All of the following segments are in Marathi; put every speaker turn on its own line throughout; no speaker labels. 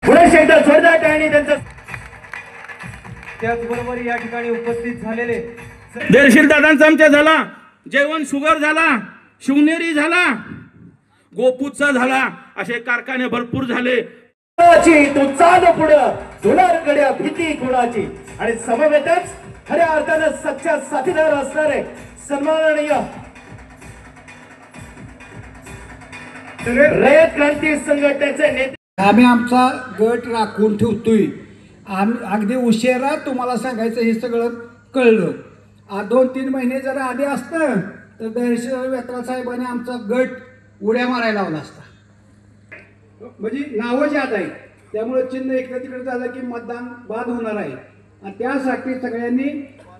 पुढे शेंडा जोरदार टाळणी त्यांचं.
त्याचबरोबर या ठिकाणी उपस्थित झालेले
देरशील दादांचा आमच्या झाला, जेवण शुगर झाला, शिवनेरी झाला, गोपूचा झाला, असे कारखाने भरपूर झाले.
तू चाल पुढं, तुलार गड्या भीती कुणाची. आणि समवेतच खऱ्या अर्थानं सच्चा साथीदार असणारे सन्माननीय रयत क्रांती संघटनेचे नेते.
आम्ही आमचा गट राखून ठेवतोय. आम्ही अगदी उशिरा तुम्हाला सांगायचं हे सगळं कळलं. 2-3 महिने जर आधी असतं तर दहशत वेत्रा साहेबांनी आमचा गट उड्या मारायला लावला असता. म्हणजे नावं ज्यात आहे त्यामुळे चिन्ह इकडे तिकडे झालं की मतदान बाद होणार आहे. आणि त्यासाठी सगळ्यांनी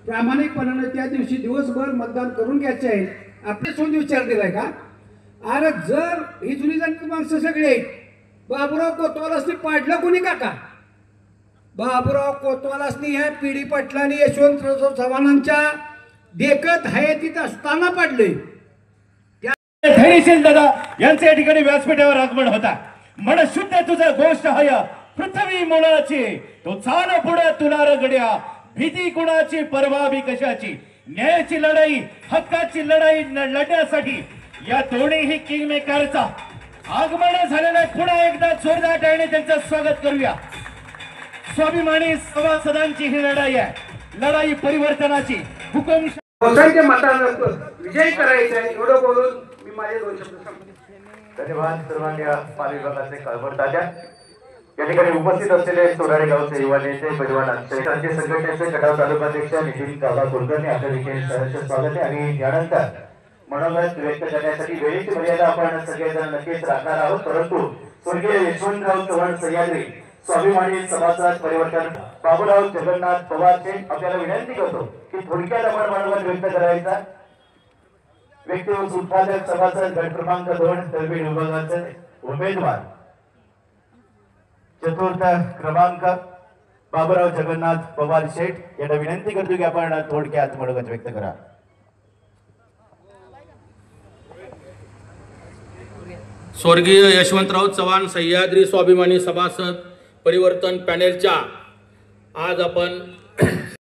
प्रामाणिकपणाने त्या दिवशी दिवसभर मतदान करून घ्यायचे आहे. आपले सोन विचार दिलाय का? अरे जर ही जुनी जाणती माणसं सगळी आहेत, बाबूराव कोतवालासनी पाडलं कोणी काका? बाबूराव कोतवालासनी ह्या पिढी पाटलांनी यशवंतराव चव्हाणांच्या देखत हयातीत असताना पाडले.
धैर्यशील दादा यांचे या ठिकाणी व्यासपीठावर आगमन होता. मन शुद्ध तुझं गोष्ट हय पृथ्वी मुळाची, तो चाल पुढे तुला रगड्या भीती कुणाची परवा बी कशाची. न्यायाची लढाई, हक्काची लढाई लढण्यासाठी या दोन्हीही किंग मेकरचा आगमन झालेला पुन्हा एकदा जोरदार टाळीने त्यांचं स्वागत करूया. स्वाभिमानी सभासदांची ही लढाई आहे, लढाई परिवर्तनाची.
लोकांच्या मतानं विजय करायचा आहे एवढं बोलून मी माझे 2 शब्द सांगतो.
धन्यवाद सर्वांना. पालवी विभागाचे कळवण तात्या या ठिकाणी उपस्थित असलेले सोनारे गावचे युवा नेते पैलवान क्रांती संघटनेचे खटाव तालुकाध्यक्ष नितीन काका कुलकर्णी आपल्या देखील सहर्ष स्वागत आहे. आणि यानंतर मनोगत व्यक्त करण्यासाठी वेळेची मर्यादा आपण सगळेजण नक्कीच राखणार आहोत. परंतु स्वर्गीय यशवंतराव चव्हाण सह्याद्री स्वाभिमानी सभासद परिवर्तन बाबूराव जगन्नाथ पवारचे आपल्याला विनंती करतो की थोडक्यात आपण मनोगत व्यक्त करायचा. व्यक्ती उत्पादक सभासद गट क्रमांक 2 तळबीड विभागाचे उमेदवार चतुर्थ क्रमांक बाबूराव जगन्नाथ पवार शेठ यांना विनंती करतो की आपण थोडक्यात मनोगत व्यक्त करा.
स्वर्गीय यशवंतराव चव्हाण सह्याद्री स्वाभिमानी सभासद परिवर्तन पॅनेलच्या आज आपण